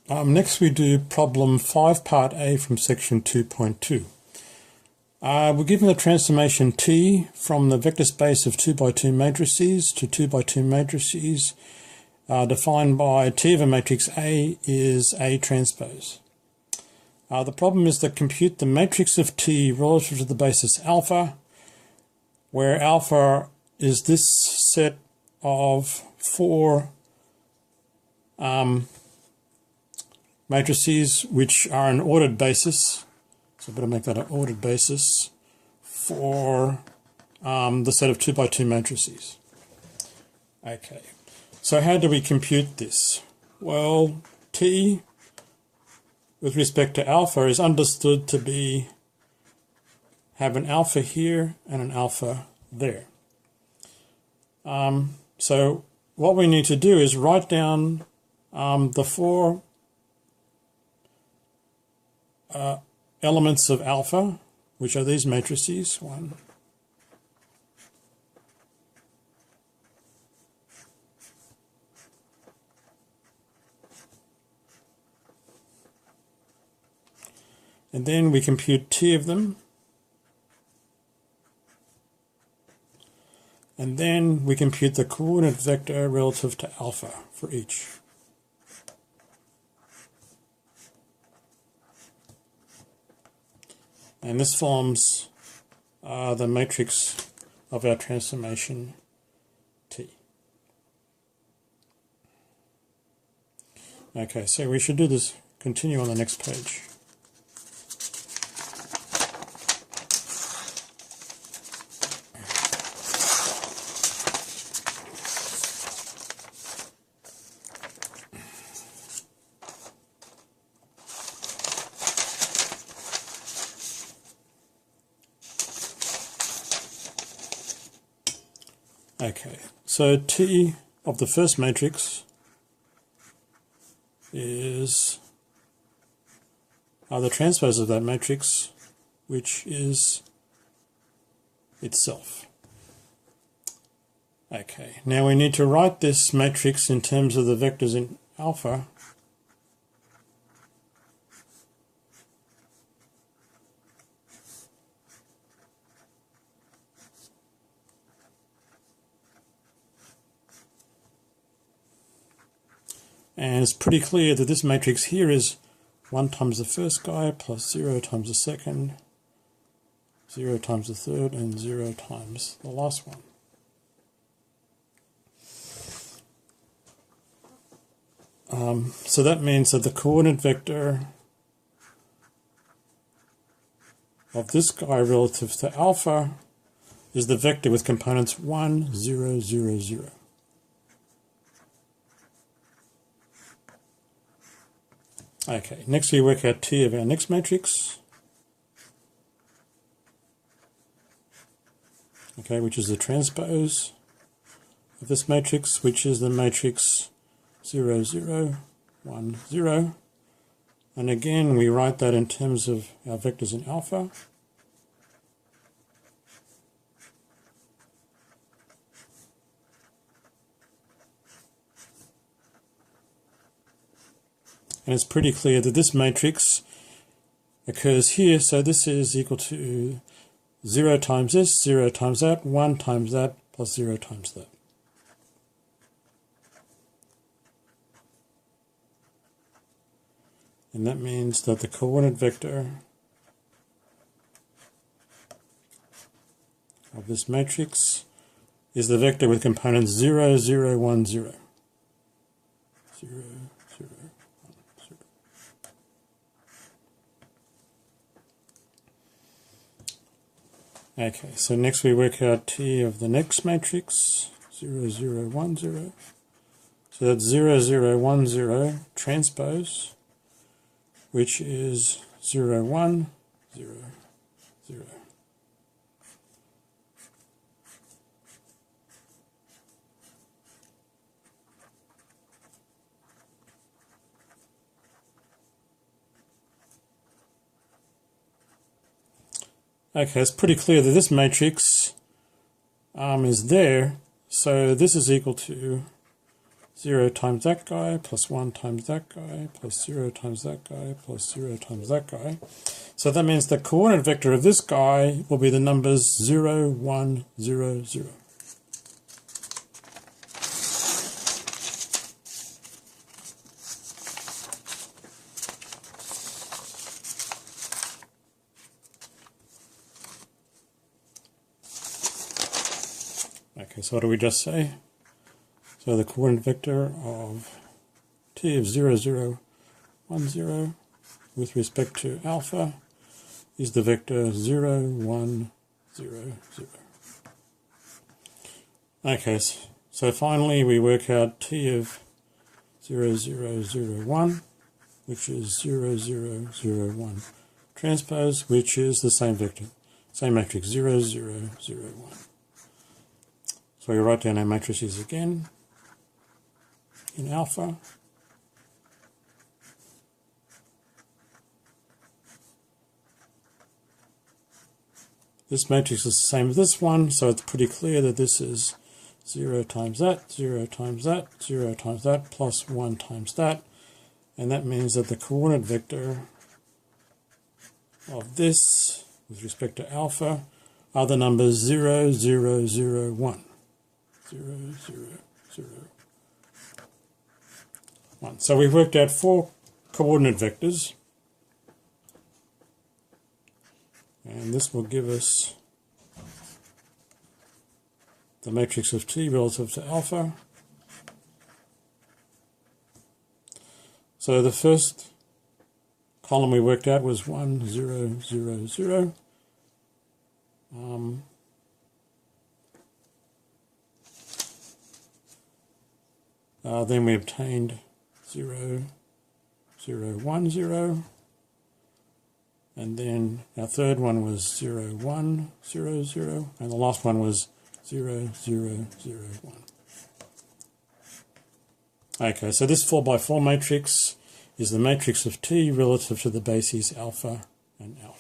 Next we do problem 5 part A from section 2.2. We're given the transformation T from the vector space of 2 by 2 matrices to 2 by 2 matrices defined by T of a matrix A is A transpose. The problem is to compute the matrix of T relative to the basis alpha, where alpha is this set of 4 matrices which are an ordered basis. So I better make that an ordered basis for the set of 2 by 2 matrices. Okay, so how do we compute this? Well, T with respect to alpha is understood to have an alpha here and an alpha there. So what we need to do is write down the 4 elements of alpha, which are these matrices. 1, 2, and then we compute T of them, and then we compute the coordinate vector relative to alpha for each. And this forms the matrix of our transformation T. Okay, so we should do this, continue on the next page. Okay, so T of the first matrix is the transpose of that matrix, which is itself. Okay, now we need to write this matrix in terms of the vectors in alpha. And it's pretty clear that this matrix here is 1 times the first guy plus 0 times the second, 0 times the third, and 0 times the last one. So that means that the coordinate vector of this guy relative to alpha is the vector with components 1, 0, 0, 0. Okay, next we work out T of our next matrix, okay, which is the transpose of this matrix, which is the matrix 0, 0, 1, 0. And again, we write that in terms of our vectors in alpha. And it's pretty clear that this matrix occurs here, so this is equal to 0 times this, 0 times that, 1 times that, plus 0 times that. And that means that the coordinate vector of this matrix is the vector with components 0, 0, 1, 0. 0, 0. Okay, so next we work out T of the next matrix, 0, 0, 1, 0. So that's 0, 0, 1, 0 transpose, which is 0, 1, 0, 0. Okay, it's pretty clear that this matrix is there, so this is equal to 0 times that guy, plus 1 times that guy, plus 0 times that guy, plus 0 times that guy. So that means the coordinate vector of this guy will be the numbers 0, 1, 0, 0. Okay, so what do we just say? So the coordinate vector of t of 0, 0, 1, 0 with respect to alpha is the vector 0, 1, 0, 0. Okay, so finally we work out t of 0, 0, 0, 1, which is 0, 0, 0, 1 transpose, which is the same vector, same matrix, 0, 0, 0, 1. So we write down our matrices again in alpha. This matrix is the same as this one, so it's pretty clear that this is 0 times that, 0 times that, 0 times that, plus 1 times that. And that means that the coordinate vector of this, with respect to alpha, are the numbers 0, 0, 0, 1. 0, 0, 0, 1. So we've worked out 4 coordinate vectors. And this will give us the matrix of T relative to alpha. So the first column we worked out was 1, 0, 0, 0. Then we obtained 0, 0, 1, 0. And then our third one was 0, 1, 0, 0. And the last one was 0, 0, 0, 1. Okay, so this 4 by 4 matrix is the matrix of T relative to the bases alpha and alpha.